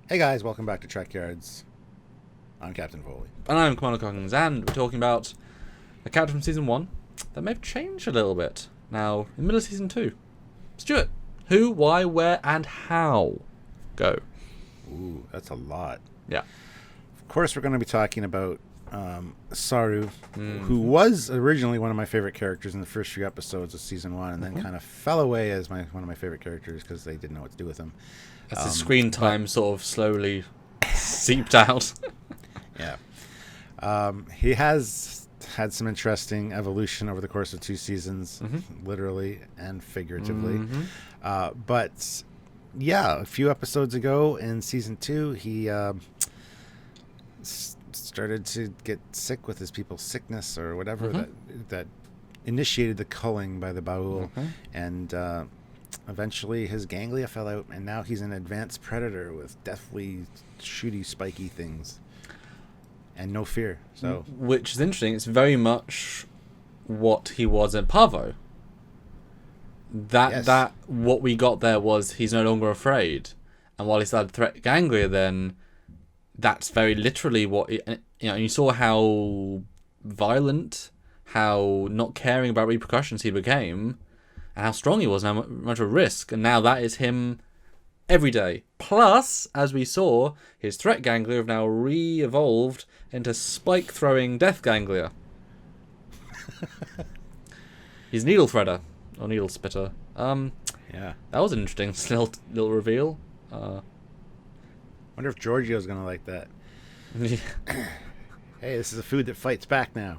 Hey guys, welcome back to Trekyards. I'm Captain Foley. And I'm Commander Coggins, and we're talking about a character from Season 1 that may have changed a little bit now in the middle of Season 2. Stuart, who, why, where, and how? Go. Ooh, that's a lot. Yeah. Of course, we're going to be talking about Saru, who was originally one of my favorite characters in the first few episodes of Season 1, and then kind of fell away as one of my favorite characters because they didn't know what to do with him. As the screen time sort of slowly seeped out. Yeah. He has had some interesting evolution over the course of 2 seasons, literally and figuratively. But yeah, a few episodes ago in Season 2, he started to get sick with his people's sickness or whatever that initiated the culling by the Baul. And eventually his ganglia fell out, and now he's an advanced predator with deathly shooty spiky things and no fear. So which is interesting. It's very much what he was in Pavo. That what we got there was he's no longer afraid, and while he started threat ganglia, then that's very literally what you saw how violent, how not caring about repercussions he became, and how strong he was, and how much of a risk. And now that is him every day. Plus, as we saw, his threat ganglia have now re-evolved into spike-throwing death ganglia. He's needle threader or needle spitter. yeah, that was an interesting little reveal. Wonder if Giorgio's gonna like that. Hey, this is a food that fights back now.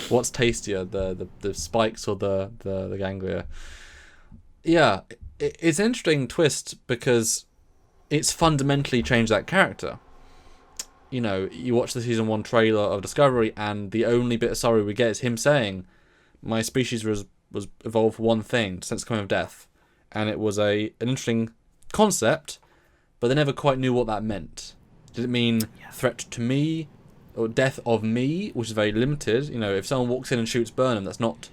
What's tastier, the spikes or the ganglia? Yeah, it's an interesting twist because it's fundamentally changed that character. You know, you watch the Season 1 trailer of Discovery, and the only bit of Saru we get is him saying, my species was evolved for one thing, to sense the coming of death. And it was an interesting concept, but they never quite knew what that meant. Did it mean threat to me, or death of me, which is very limited? You know, if someone walks in and shoots Burnham, that's not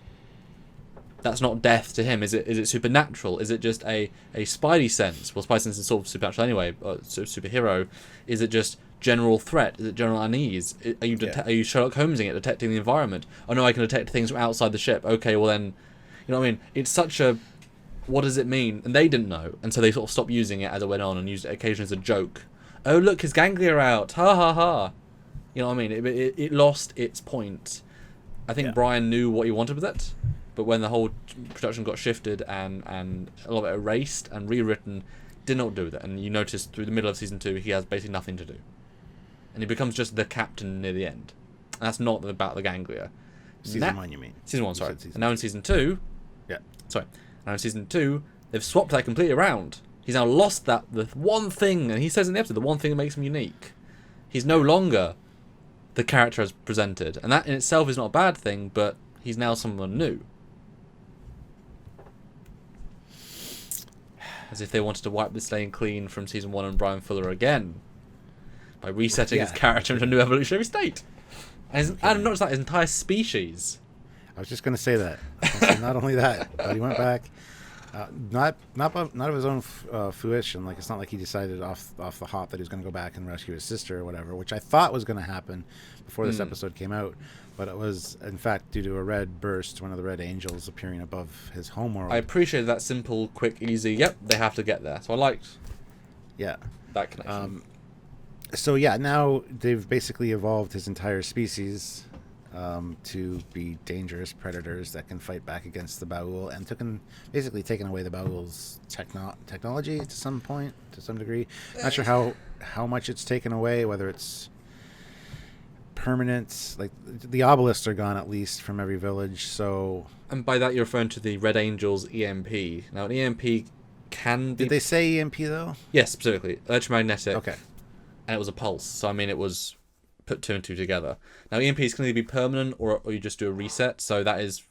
death to him. Is it supernatural? Is it just a spidey sense? Well, spidey sense is sort of supernatural anyway, superhero. Is it just general threat? Is it general unease? Are you Sherlock Holmesing it, detecting the environment? Oh no, I can detect things from outside the ship. Okay, well then, you know what I mean? It's such a, what does it mean? And they didn't know, and so they sort of stopped using it as it went on and used it occasionally as a joke. Oh look, his ganglia are out. Ha ha ha. You know what I mean? It lost its point. I think Brian knew what he wanted with it, but when the whole production got shifted and a lot of it erased and rewritten, didn't know what to do with it. And you notice through the middle of Season 2, he has basically nothing to do. And he becomes just the captain near the end. And that's not about the ganglia. Season 1, you mean? Season 1, sorry. And now in Season 2... Yeah. Sorry. Now in Season 2, they've swapped that completely around. He's now lost the one thing, and he says in the episode, the one thing that makes him unique. He's no longer the character as presented. And that in itself is not a bad thing, but he's now someone new. As if they wanted to wipe the slate clean from Season 1 and Brian Fuller again by resetting his character into a new evolutionary state. And not just that, his entire species. I was just going to say that. Not only that, but he went back, not of his own fruition. Like, it's not like he decided off the hop that he was going to go back and rescue his sister or whatever, which I thought was going to happen before this episode came out. But it was, in fact, due to a red burst, one of the red angels appearing above his homeworld. I appreciated that simple, quick, easy, yep, they have to get there. So I liked that connection. So yeah, now they've basically evolved his entire species to be dangerous predators that can fight back against the Baul, and basically taken away the Baul's technology to some point, to some degree. Not sure how much it's taken away, whether it's permanent. Like, the obelisks are gone at least from every village. So, and by that you're referring to the Red Angel's EMP. Now an EMP can be... Did they say EMP though? Yes, specifically electromagnetic. Okay. And it was a pulse, so I mean it was put 2 and 2 together. Now EMPs can either be permanent or you just do a reset, so that is,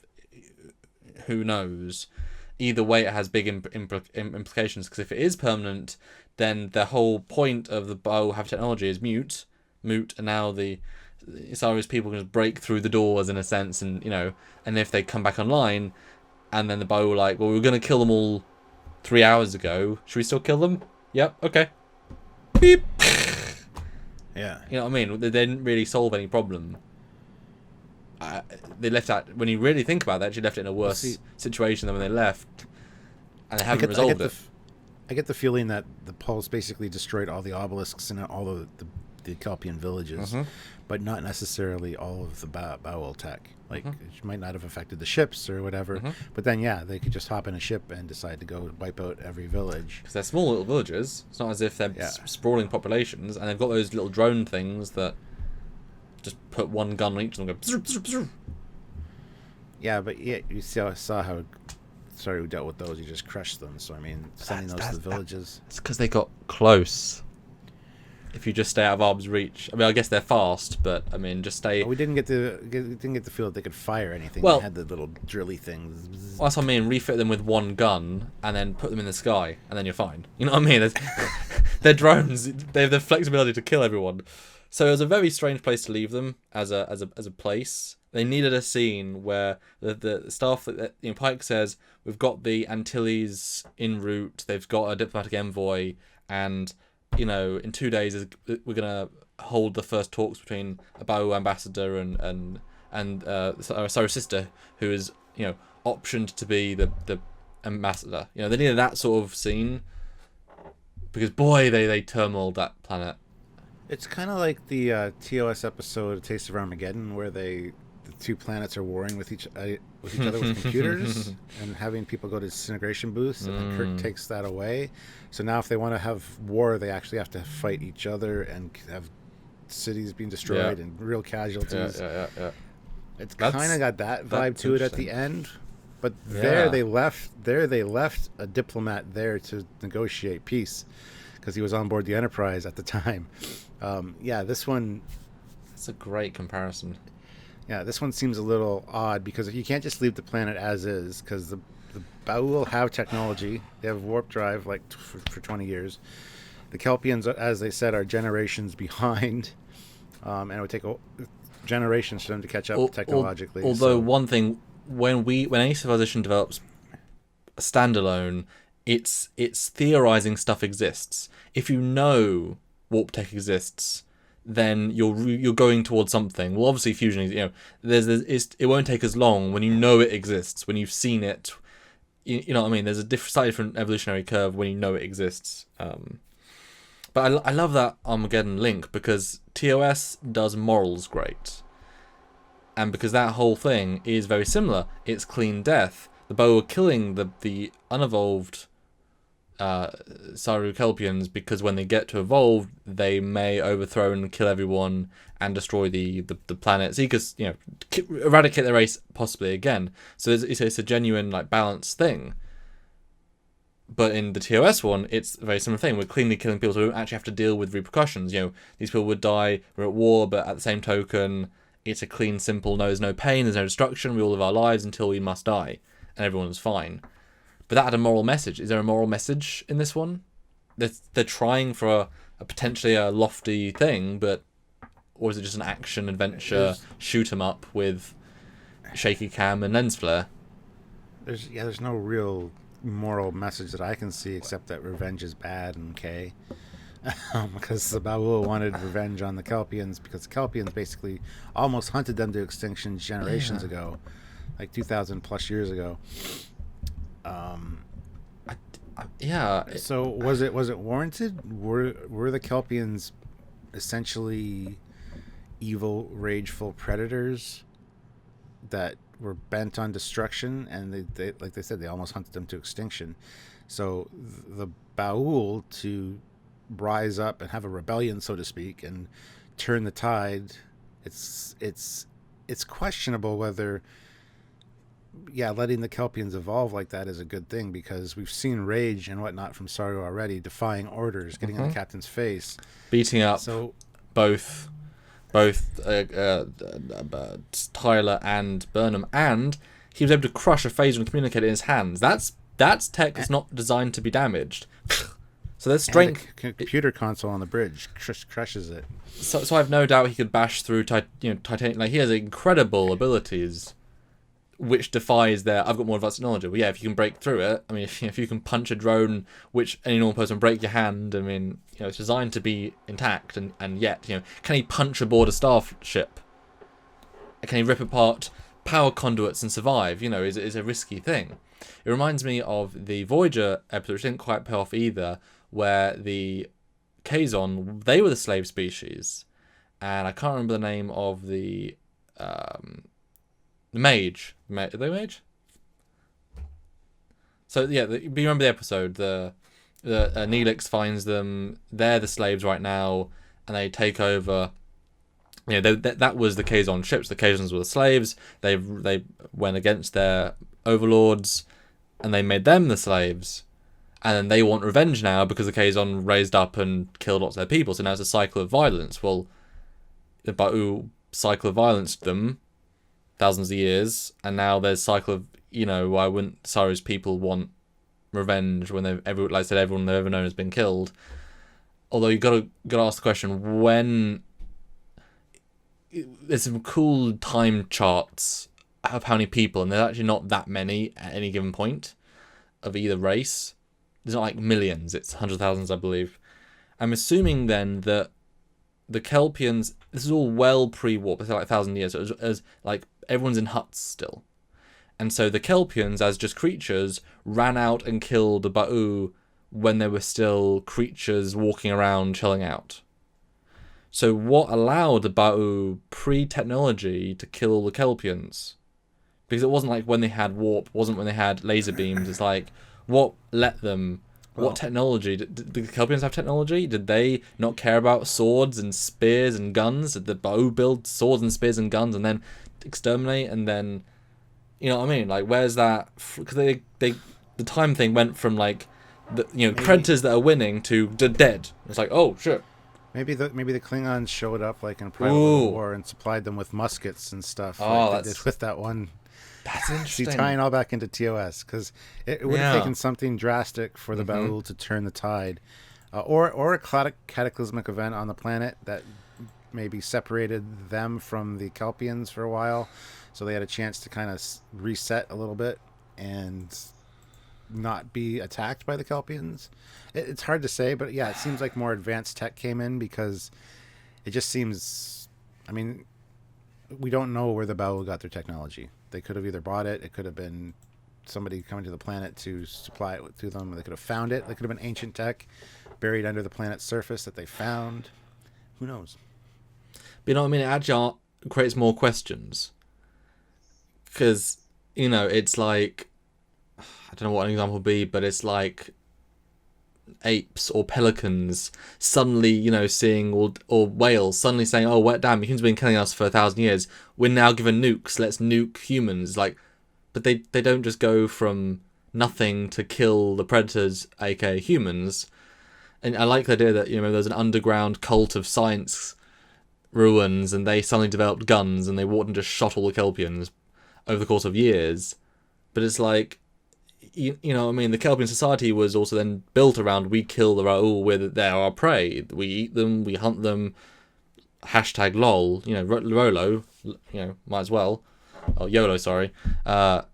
who knows. Either way, it has big implications, because if it is permanent, then the whole point of the Baul have technology is moot, and now the Saru's people can just break through the doors in a sense, and and if they come back online, and then the Baul were like, well, we were going to kill them all 3 hours ago, should we still kill them? Yep, okay. beep. Yeah. You know what I mean? They didn't really solve any problem. They left out, when you really think about that, they left it in a worse situation than when they left, and they haven't resolved it. I get the feeling that the pulse basically destroyed all the obelisks in all the Kelpian villages, but not necessarily all of the Bowel tech. Like, it might not have affected the ships or whatever, but then, yeah, they could just hop in a ship and decide to go wipe out every village. Because they're small little villages. It's not as if they're sprawling populations, and they've got those little drone things that just put one gun on each of them and go... Bzz, bzz, bzz. Yeah, but yeah, you saw how Saru dealt with those. He just crushed them. So, I mean, sending those to the villages... It's because they got close. If you just stay out of arm's reach, I mean, I guess they're fast, but I mean, just stay. But we didn't get to feel that they could fire anything. Well, they had the little drilly things. Well, that's what I mean. Refit them with one gun and then put them in the sky, and then you're fine. You know what I mean? They're drones. They have the flexibility to kill everyone. So it was a very strange place to leave them as a place. They needed a scene where the staff that Pike says, we've got the Antilles en route. They've got a diplomatic envoy, and in 2 days we're gonna hold the first talks between a Bao ambassador and Saru's sister, who is optioned to be the ambassador. They needed that sort of scene because boy they turmoiled that planet. It's kind of like the TOS episode Taste of Armageddon, where the two planets are warring with each other with computers and having people go to disintegration booths, and then Kirk takes that away. So now if they want to have war, they actually have to fight each other and have cities being destroyed and real casualties. Yeah. It's kind of got that vibe to it at the end. But there they left a diplomat there to negotiate peace because he was on board the Enterprise at the time. This one... That's a great comparison. Yeah, this one seems a little odd because you can't just leave the planet as is, because the Ba'ul have technology. They have warp drive for 20 years. The Kelpians, as they said, are generations behind, and it would take generations for them to catch up technologically. Although one thing, when any civilization develops a standalone, it's theorizing stuff exists. If you know warp tech exists, then you're going towards something. Well, obviously fusion is, it won't take as long when you know it exists, when you've seen it. You know what I mean? There's a slightly different evolutionary curve when you know it exists. But I love that Armageddon link because TOS does morals great, and because that whole thing is very similar. It's clean death. The Boa are killing the unevolved Saru Kelpians because when they get to evolve, they may overthrow and kill everyone and destroy the planet. Zekas, eradicate their race possibly again. So it's a genuine balanced thing. But in the TOS one, it's a very similar thing. We're cleanly killing people, so we don't actually have to deal with repercussions. These people would die. We're at war, but at the same token, it's a clean, simple. No, there's no pain. There's no destruction. We all live our lives until we must die, and everyone's fine. But that had a moral message. Is there a moral message in this one? They're trying for a potentially a lofty thing, or is it just an action adventure shoot 'em up with shaky cam and lens flare? There's no real moral message that I can see except that revenge is bad and okay. Because the Ba'ul wanted revenge on the Kelpians because the Kelpians basically almost hunted them to extinction generations ago, 2,000 plus years ago. So was it warranted? Were the Kelpians essentially evil, rageful predators that were bent on destruction, and they like they said, they almost hunted them to extinction? So the Ba'ul, to rise up and have a rebellion, so to speak, and turn the tide, it's questionable whether letting the Kelpians evolve like that is a good thing, because we've seen rage and whatnot from Saru already, defying orders, getting in the captain's face, beating up both Tyler and Burnham, and he was able to crush a phaser and communicate in his hands. That's tech that's not designed to be damaged. So there's strength. And the computer console on the bridge crushes it. So I have no doubt he could bash through titanium. He has incredible abilities which defies their I've got more advanced technology. Well, yeah, if you can break through it, I mean, if you can punch a drone, which any normal person break your hand, I mean, it's designed to be intact, and yet, can he punch aboard a starship? Can he rip apart power conduits and survive? Is a risky thing. It reminds me of the Voyager episode, which didn't quite pay off either, where the Kazon, they were the slave species, and I can't remember the name of the mage. Are they mage? So yeah, but you remember the episode? The Neelix finds them. They're the slaves right now, and they take over. That was the Kazon ships. The Kazons were the slaves. They went against their overlords, and they made them the slaves. And then they want revenge now because the Kazon raised up and killed lots of their people. So now it's a cycle of violence. Well, the Ba'u cycle of violence them thousands of years, and now there's cycle of why wouldn't Saru's people want revenge when everyone they've ever known has been killed? Although you gotta ask the question, when there's some cool time charts of how many people, and there's actually not that many at any given point of either race. There's not like millions, it's hundreds of thousands, I believe. I'm assuming then that the Kelpians, this is all well pre-warp, it's like 1,000 years, so it was like everyone's in huts still. And so the Kelpians, as just creatures, ran out and killed the Ba'u when there were still creatures walking around chilling out. So what allowed the Ba'u pre-technology to kill the Kelpians? Because it wasn't like when they had warp, wasn't when they had laser beams, it's like, what let them... What technology? Did the Kelpians have technology? Did they not care about swords and spears and guns? Did the Ba'u build swords and spears and guns and then exterminate and then... You know what I mean? Like, where's that... Because the time thing went from, like, predators that are winning to dead. It's like, oh, shit. Maybe the Klingons showed up, like, in Private War and supplied them with muskets and stuff. Oh, like that's... with that one... That's interesting. See, tying all back into TOS, because it would have taken something drastic for the Ba'ul to turn the tide, or a cataclysmic event on the planet that maybe separated them from the Kelpians for a while, so they had a chance to kind of reset a little bit and not be attacked by the Kelpians. It's hard to say, but yeah, it seems like more advanced tech came in, because it just seems, I mean, we don't know where the Ba'ul got their technology. They could have either bought it. It could have been somebody coming to the planet to supply it to them. They could have found it. They could have been ancient tech buried under the planet's surface that they found. Who knows? But you know what I mean? It actually creates more questions. Because, it's like... I don't know what an example would be, but it's like apes or pelicans suddenly, seeing, or whales suddenly saying, oh, well, damn, humans have been killing us for 1,000 years. We're now given nukes. Let's nuke humans. Like, but they don't just go from nothing to kill the predators, aka humans. And I like the idea that, there's an underground cult of science ruins, and they suddenly developed guns, and they walked and just shot all the Kelpians over the course of years. But it's like, you know what I mean? The Kelpian society was also then built around, we kill the Ra'ul, they're our prey. We eat them, we hunt them. Hashtag lol, Rolo, might as well. Oh, YOLO, sorry. So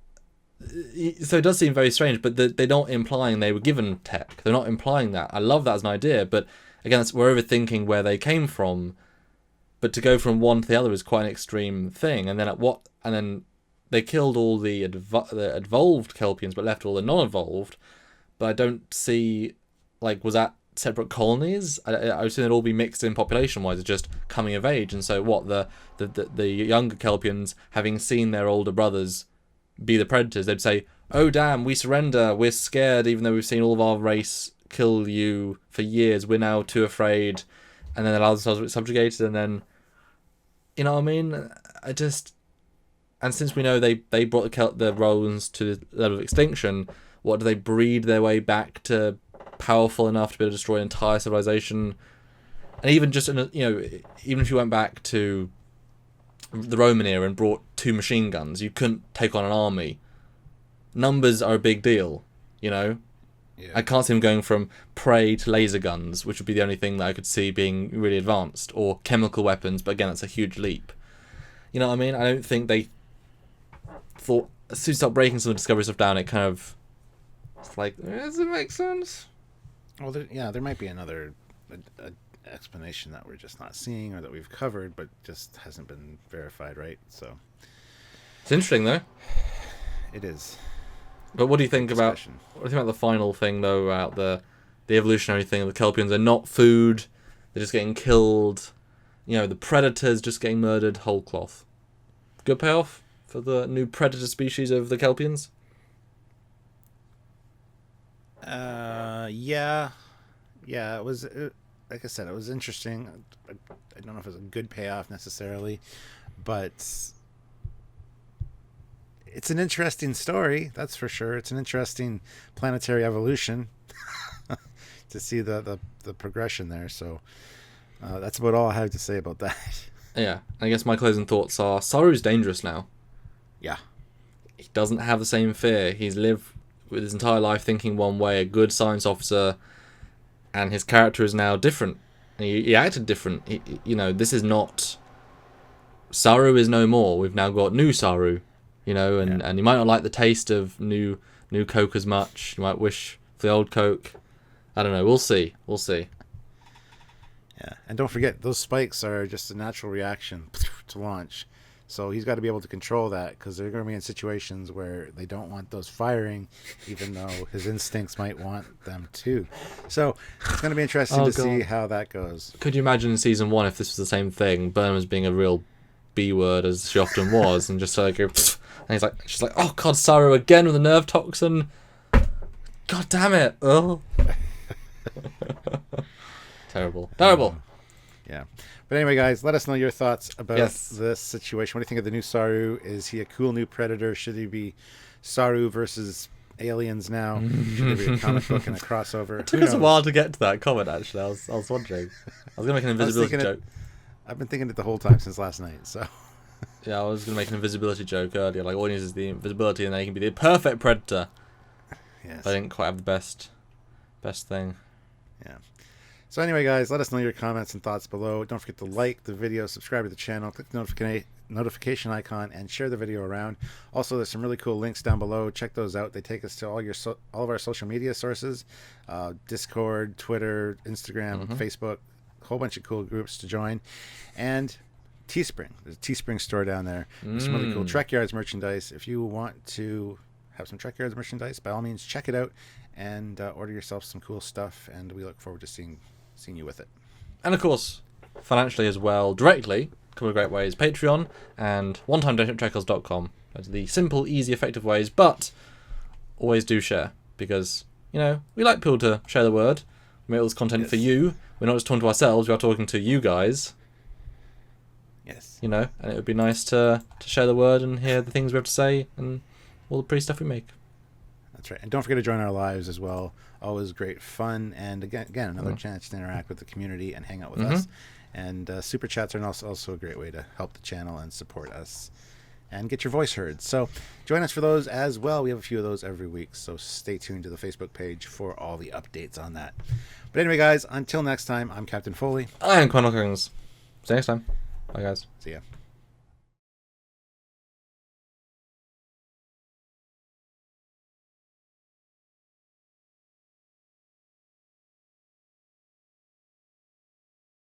it does seem very strange, but they're not implying they were given tech. They're not implying that. I love that as an idea, but again, we're overthinking where they came from. But to go from one to the other is quite an extreme thing. And then they killed all the evolved Kelpians, but left all the non-evolved. But I don't see, like, was that separate colonies? I assume they'd all be mixed in population-wise, just coming of age. And so what, the younger Kelpians, having seen their older brothers be the predators, they'd say, oh, damn, we surrender. We're scared, even though we've seen all of our race kill you for years. We're now too afraid. And then allow themselves to be subjugated, and then, you know what I mean? And since we know they brought the Rollins to the level of extinction, what, do they breed their way back to powerful enough to be able to destroy an entire civilization? And even just even if you went back to the Roman era and brought 2 machine guns, you couldn't take on an army. Numbers are a big deal, Yeah. I can't see them going from prey to laser guns, which would be the only thing that I could see being really advanced, or chemical weapons, but again, that's a huge leap. You know what I mean? I don't think they thought as soon as you start breaking some of the Discovery stuff down, it's like, does it make sense? Well, there might be another explanation that we're just not seeing or that we've covered, but just hasn't been verified, right? So it's interesting, though. It is. But what do you think about the final thing, though, about the evolutionary thing of the Kelpians? They're not food. They're just getting killed. The predators just getting murdered whole cloth. Good payoff for the new predator species of the Kelpians? Yeah. It was, like I said, it was interesting. I don't know if it was a good payoff necessarily, but it's an interesting story, that's for sure. It's an interesting planetary evolution to see the progression there. So that's about all I have to say about that. Yeah, I guess my closing thoughts are Saru's dangerous now. Yeah. He doesn't have the same fear. He's lived with his entire life thinking one way, a good science officer, and his character is now different. He acted different. This is not... Saru is no more. We've now got new Saru, and you might not like the taste of new Coke as much. You might wish for the old Coke. I don't know. We'll see. Yeah, and don't forget, those spikes are just a natural reaction to launch. So he's got to be able to control that, because they're going to be in situations where they don't want those firing, even though his instincts might want them to. So it's going to be interesting to see how that goes. Could you imagine in season 1 if this was the same thing? Burnham was being a real B word, as she often was, and just like, and she's like, oh god, Saru again with a nerve toxin. God damn it! Oh. Terrible. Yeah. But anyway, guys, let us know your thoughts about this situation. What do you think of the new Saru? Is he a cool new predator? Should he be Saru versus aliens now? Should there be a comic book and a crossover? It took us a while to get to that comment, actually. I was wondering. I was going to make an invisibility joke. I've been thinking it the whole time since last night, so... Yeah, I was going to make an invisibility joke earlier. Like, all he needs is the invisibility, and then he can be the perfect predator. Yes. But I didn't quite have the best thing. Yeah. So anyway, guys, let us know your comments and thoughts below. Don't forget to like the video, subscribe to the channel, click the notification icon, and share the video around. Also, there's some really cool links down below. Check those out. They take us to all of our social media sources, Discord, Twitter, Instagram, Facebook, a whole bunch of cool groups to join, and Teespring. There's a Teespring store down there. There's some really cool Trekyards merchandise. If you want to have some Trekyards merchandise, by all means, check it out and order yourself some cool stuff. And we look forward to seeing you with it. And of course, financially as well, directly, a couple of great ways: Patreon and one-time donation at Trekyards.com. Those are the simple, easy, effective ways, but always do share, because we like people to share the word. We make all this content for you. We're not just talking to ourselves, we are talking to you guys. Yes. And it would be nice to share the word and hear the things we have to say and all the pretty stuff we make. That's right. And don't forget to join our lives as well. Always great fun. And again, another chance to interact with the community and hang out with us. And super chats are also a great way to help the channel and support us and get your voice heard. So join us for those as well. We have a few of those every week. So stay tuned to the Facebook page for all the updates on that. But anyway, guys, until next time, I'm Captain Foley. I am Quinn Hawkins. See you next time. Bye, guys. See ya.